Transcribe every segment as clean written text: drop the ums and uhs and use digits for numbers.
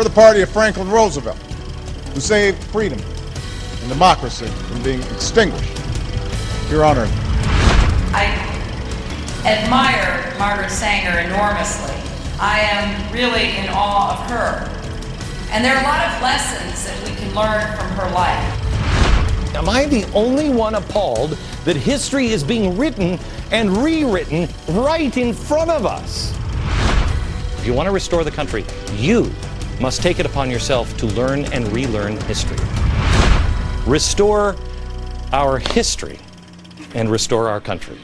We're the party of Franklin Roosevelt, who saved freedom and democracy from being extinguished here on Earth. I admire Margaret Sanger enormously. I am really in awe of her. And there are a lot of lessons that we can learn from her life. Am I the only one appalled that history is being written and rewritten right in front of us? If you want to restore the country, you must take it upon yourself to learn and relearn history. Restore our history and restore our country.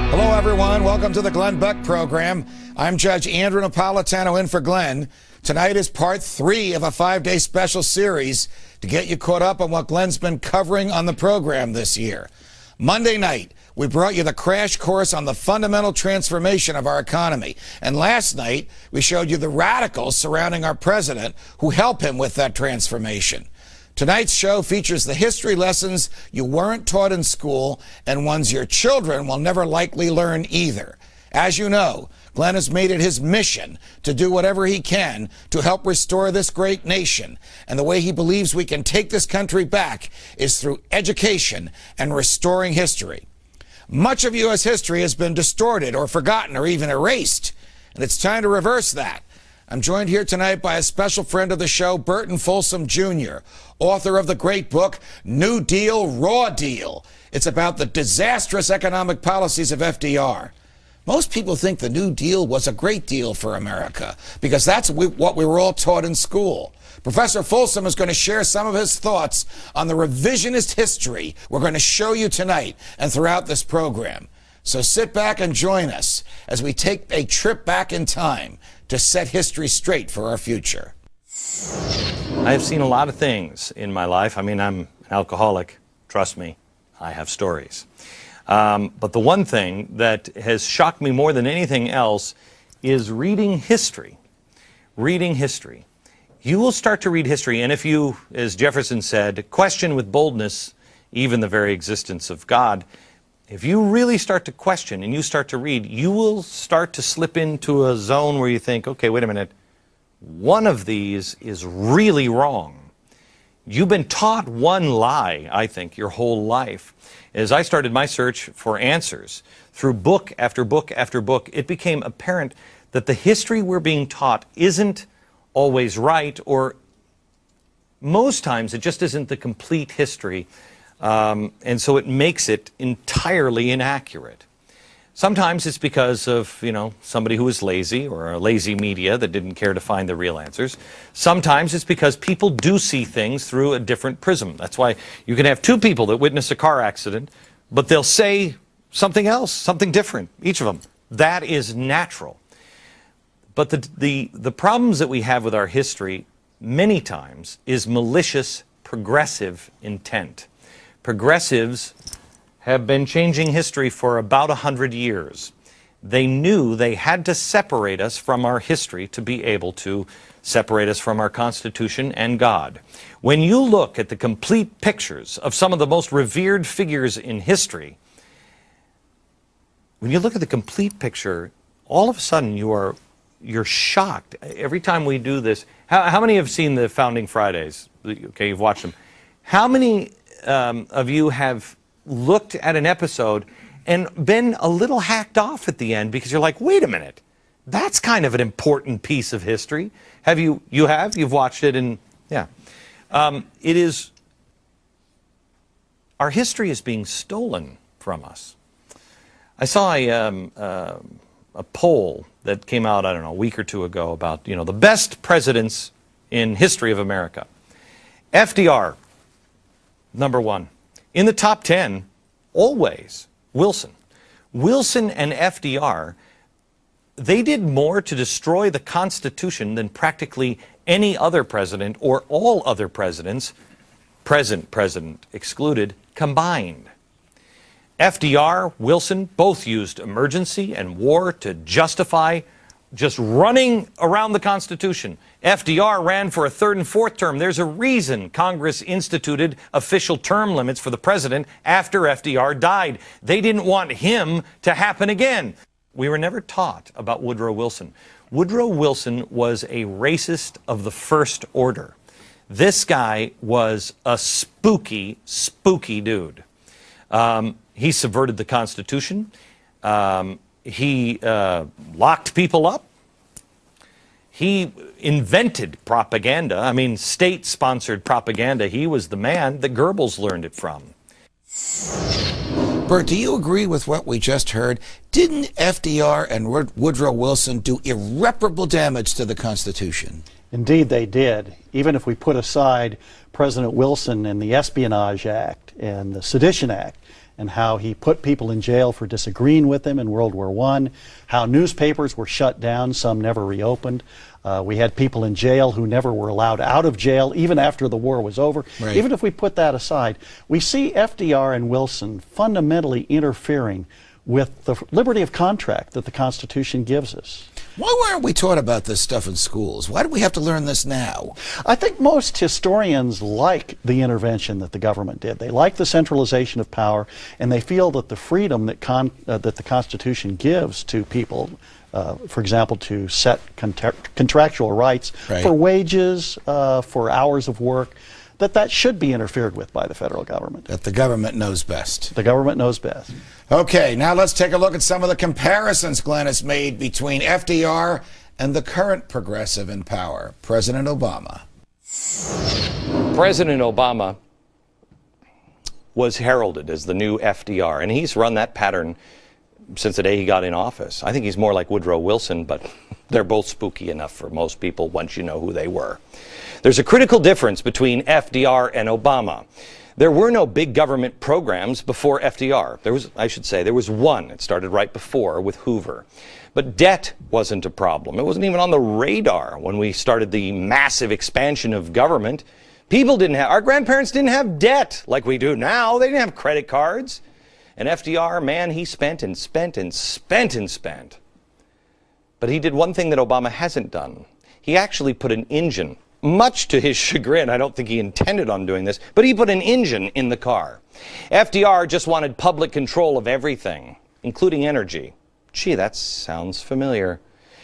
Hello, everyone. Welcome to the Glenn Beck program. I'm Judge Andrew Napolitano in for Glenn. Tonight is part 3 of a 5-day special series to get you caught up on what Glenn's been covering on the program this year. Monday night, we brought you the crash course on the fundamental transformation of our economy. And last night, we showed you the radicals surrounding our president who help him with that transformation. Tonight's show features the history lessons you weren't taught in school and ones your children will never likely learn either. As you know, Glenn has made it his mission to do whatever he can to help restore this great nation. And the way he believes we can take this country back is through education and restoring history. Much of U.S. history has been distorted or forgotten or even erased, and it's time to reverse that. I'm joined here tonight by a special friend of the show, Burton Folsom Jr., author of the great book, New Deal, Raw Deal. It's about the disastrous economic policies of FDR. Most people think the New Deal was a great deal for America because that's what we were all taught in school. Professor Folsom is going to share some of his thoughts on the revisionist history we're going to show you tonight and throughout this program. So sit back and join us as we take a trip back in time to set history straight for our future. I have seen a lot of things in my life. I mean, I'm an alcoholic. Trust me, I have stories. But the one thing that has shocked me more than anything else is reading history. Reading history. You will start to read history, and if you, as Jefferson said, question with boldness even the very existence of God, if you really start to question and you start to read, you will start to slip into a zone where you think, okay, wait a minute, one of these is really wrong. You've been taught one lie, I think, your whole life. As I started my search for answers, through book after book after book, it became apparent that the history we're being taught isn't always right, or most times it just isn't the complete history, and so it makes it entirely inaccurate. Sometimes it's because of, somebody who was lazy or a lazy media that didn't care to find the real answers. Sometimes it's because people do see things through a different prism. That's why you can have two people that witness a car accident, but they'll say something else, something different, each of them. That is natural. But the problems that we have with our history many times is malicious, progressive intent. Progressives have been changing history for about 100 years. They knew they had to separate us from our history to be able to separate us from our Constitution and God. When you look at the complete pictures of some of the most revered figures in history, when you look at the complete picture, all of a sudden you're shocked. Every time we do this, how many have seen the Founding Fridays? Okay, you've watched them. How many of you have looked at an episode and been a little hacked off at the end because you're like, wait a minute, that's kind of an important piece of history? Have you? You have? You've watched it, and yeah. It is, our history is being stolen from us. I saw a poll that came out, I don't know, a week or two ago about, the best presidents in history of America. FDR, number 1. In the top 10, always, Wilson. Wilson and FDR, they did more to destroy the Constitution than practically any other president or all other presidents, present president excluded, combined. FDR, Wilson, both used emergency and war to justify just running around the Constitution. FDR ran for a third and fourth term. There's a reason Congress instituted official term limits for the president after FDR died. They didn't want him to happen again. We were never taught about Woodrow Wilson. Woodrow Wilson was a racist of the first order. This guy was a spooky, spooky dude. He subverted the Constitution. He locked people up. He invented propaganda. I mean, state-sponsored propaganda. He was the man that Goebbels learned it from. Bert, do you agree with what we just heard? Didn't FDR and Woodrow Wilson do irreparable damage to the Constitution? Indeed, they did. Even if we put aside President Wilson and the Espionage Act and the Sedition Act, and how he put people in jail for disagreeing with him in World War I, how newspapers were shut down, some never reopened. We had people in jail who never were allowed out of jail, even after the war was over. Right. Even if we put that aside, we see FDR and Wilson fundamentally interfering with the liberty of contract that the Constitution gives us. Why weren't we taught about this stuff in schools? Why do we have to learn this now? I think most historians like the intervention that the government did. They like the centralization of power, and they feel that the freedom that the Constitution gives to people, for example, to set contractual rights for wages, for hours of work, that should be interfered with by the federal government. That the government knows best. The government knows best. Okay, now let's take a look at some of the comparisons Glenn has made between FDR and the current progressive in power, President Obama. President Obama was heralded as the new FDR, and he's run that pattern since the day he got in office. I think he's more like Woodrow Wilson, but they're both spooky enough for most people once you know who they were. There's a critical difference between FDR and Obama. There were no big government programs before FDR. There was one. It started right before with Hoover. But debt wasn't a problem. It wasn't even on the radar when we started the massive expansion of government. Our grandparents didn't have debt like we do now. They didn't have credit cards. And FDR, man, he spent and spent and spent and spent. But he did one thing that Obama hasn't done. He actually put an engine, much to his chagrin. I don't think he intended on doing this, but he put an engine in the car. FDR just wanted public control of everything, including energy. Gee, that sounds familiar.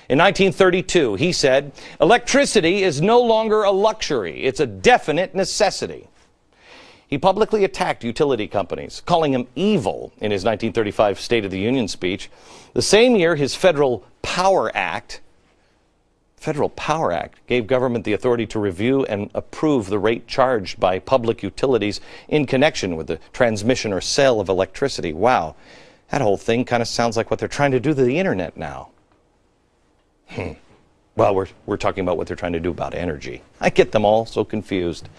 In 1932, he said, "Electricity is no longer a luxury. It's a definite necessity." He publicly attacked utility companies, calling them evil in his 1935 State of the Union speech. The same year, his Federal Power Act gave government the authority to review and approve the rate charged by public utilities in connection with the transmission or sale of electricity. Wow, that whole thing kind of sounds like what they're trying to do to the internet now. Well, we're talking about what they're trying to do about energy. I get them all so confused.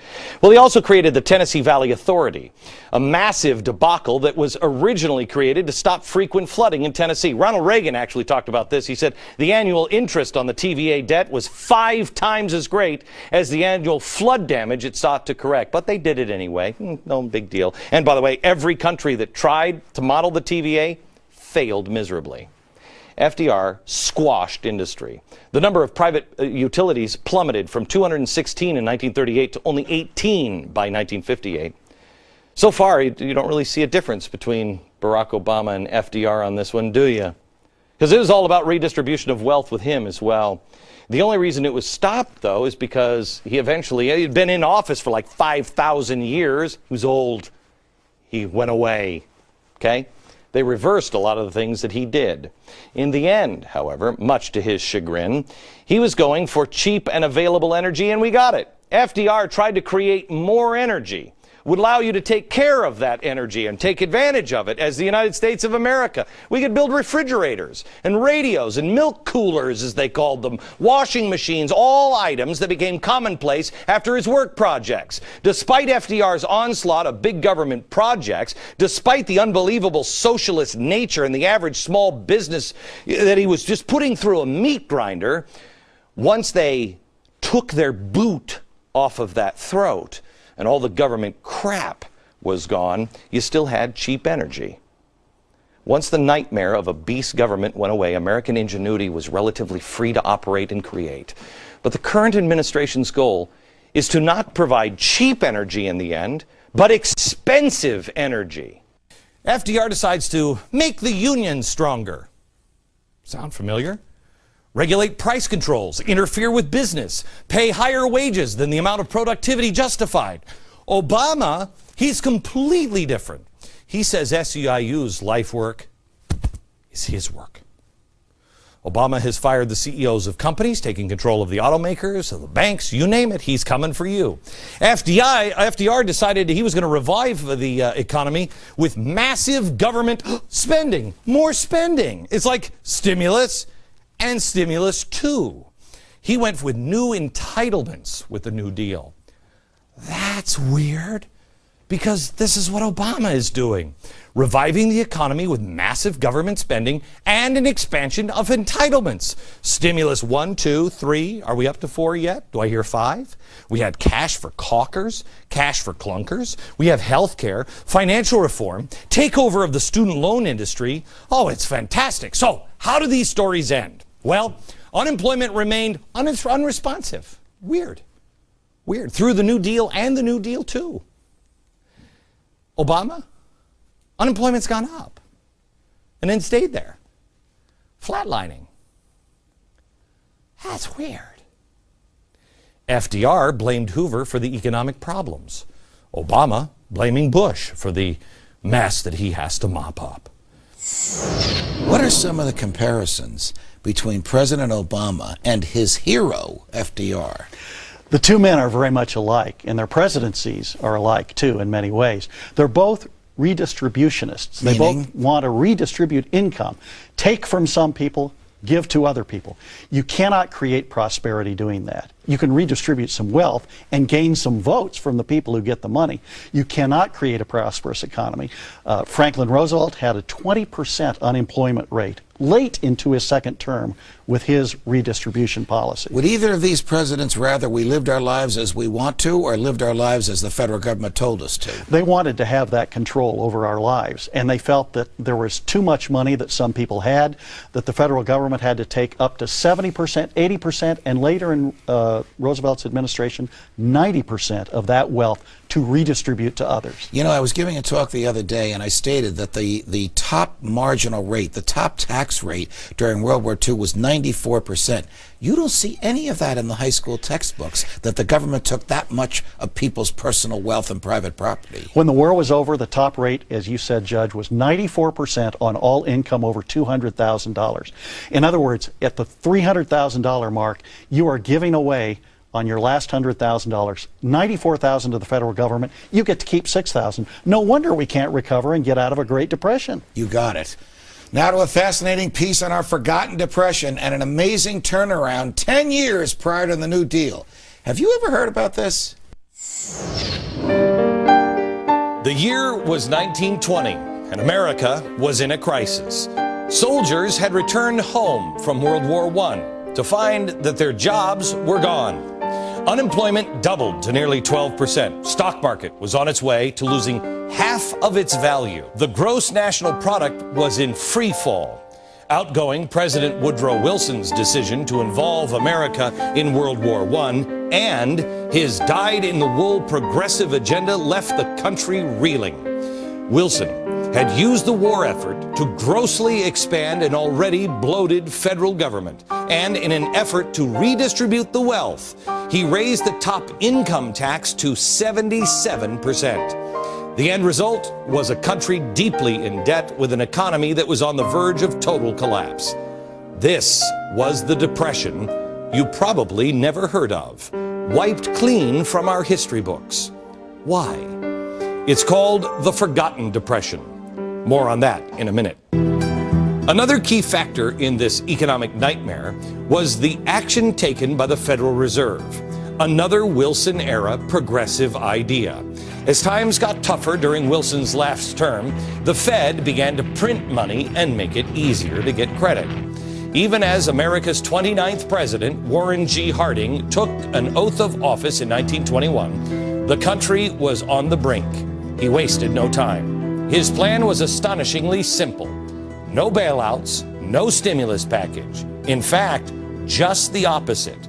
Well, he also created the Tennessee Valley Authority, a massive debacle that was originally created to stop frequent flooding in Tennessee. Ronald Reagan actually talked about this. He said the annual interest on the TVA debt was 5 times as great as the annual flood damage it sought to correct. But they did it anyway. No big deal. And by the way, every country that tried to model the TVA failed miserably. FDR squashed industry. The number of private utilities plummeted from 216 in 1938 to only 18 by 1958. So far, you don't really see a difference between Barack Obama and FDR on this one, do you? Because it was all about redistribution of wealth with him as well. The only reason it was stopped, though, is because he'd been in office for like 5,000 years. He was old. He went away. Okay? They reversed a lot of the things that he did. In the end, however, much to his chagrin, he was going for cheap and available energy, and we got it. FDR tried to create more energy, would allow you to take care of that energy and take advantage of it as the United States of America. We could build refrigerators and radios and milk coolers, as they called them, washing machines, all items that became commonplace after his work projects. Despite FDR's onslaught of big government projects, despite the unbelievable socialist nature and the average small business that he was just putting through a meat grinder, once they took their boot off of that throat, and all the government crap was gone, you still had cheap energy. Once the nightmare of a beast government went away, American ingenuity was relatively free to operate and create. But the current administration's goal is to not provide cheap energy in the end, but expensive energy. FDR decides to make the union stronger. Sound familiar? Regulate price controls, interfere with business, pay higher wages than the amount of productivity justified. Obama, he's completely different. He says SEIU's life work is his work. Obama has fired the CEOs of companies, taking control of the automakers, of the banks, you name it, he's coming for you. FDR decided he was going to revive the economy with massive government spending, more spending. It's like stimulus and stimulus 2. He went with new entitlements with the New Deal. That's weird, because this is what Obama is doing. Reviving the economy with massive government spending and an expansion of entitlements. Stimulus 1, 2, 3. Are we up to 4 yet? Do I hear 5? We had cash for caulkers, cash for clunkers. We have health care, financial reform, takeover of the student loan industry. Oh, it's fantastic. So how do these stories end? Well, unemployment remained unresponsive. Weird. Through the New Deal and the New Deal 2. Obama, unemployment's gone up and then stayed there, flatlining. That's weird. FDR blamed Hoover for the economic problems. Obama blaming Bush for the mess that he has to mop up. What are some of the comparisons between President Obama and his hero, FDR? The two men are very much alike, and their presidencies are alike, too, in many ways. They're both redistributionists. They both want to redistribute income, take from some people, give to other people. You cannot create prosperity doing that. You can redistribute some wealth and gain some votes from the people who get the money. You cannot create a prosperous economy. Franklin Roosevelt had a 20% unemployment rate late into his second term with his redistribution policy. Would either of these presidents rather we lived our lives as we want to or lived our lives as the federal government told us to? They wanted to have that control over our lives, and they felt that there was too much money that some people had, that the federal government had to take up to 70%, 80%, and later in Roosevelt's administration, 90% of that wealth to redistribute to others. You know, I was giving a talk the other day, and I stated that the top marginal rate, the top tax rate during World War II was 94%. You don't see any of that in the high school textbooks, that the government took that much of people's personal wealth and private property. When the war was over, the top rate, as you said, Judge, was 94% on all income over $200,000. In other words, at the $300,000 mark, you are giving away on your last $100,000, $94,000 to the federal government. You get to keep $6,000. No wonder we can't recover and get out of a Great Depression. You got it. Now to a fascinating piece on our forgotten depression and an amazing turnaround 10 years prior to the New Deal. Have you ever heard about this? The year was 1920, and America was in a crisis. Soldiers had returned home from World War I to find that their jobs were gone. Unemployment doubled to nearly 12%. Stock market was on its way to losing half of its value. The gross national product was in free fall. Outgoing President Woodrow Wilson's decision to involve America in World War I and his dyed-in-the-wool progressive agenda left the country reeling. Wilson had used the war effort to grossly expand an already bloated federal government, and in an effort to redistribute the wealth, he raised the top income tax to 77%. The end result was a country deeply in debt with an economy that was on the verge of total collapse. This was the Depression you probably never heard of, wiped clean from our history books. Why? It's called the Forgotten Depression. More on that in a minute. Another key factor in this economic nightmare was the action taken by the Federal Reserve, another Wilson-era progressive idea. As times got tougher during Wilson's last term, the Fed began to print money and make it easier to get credit. Even as America's 29th president, Warren G. Harding, took an oath of office in 1921, the country was on the brink. He wasted no time. His plan was astonishingly simple. No bailouts, no stimulus package. In fact, just the opposite.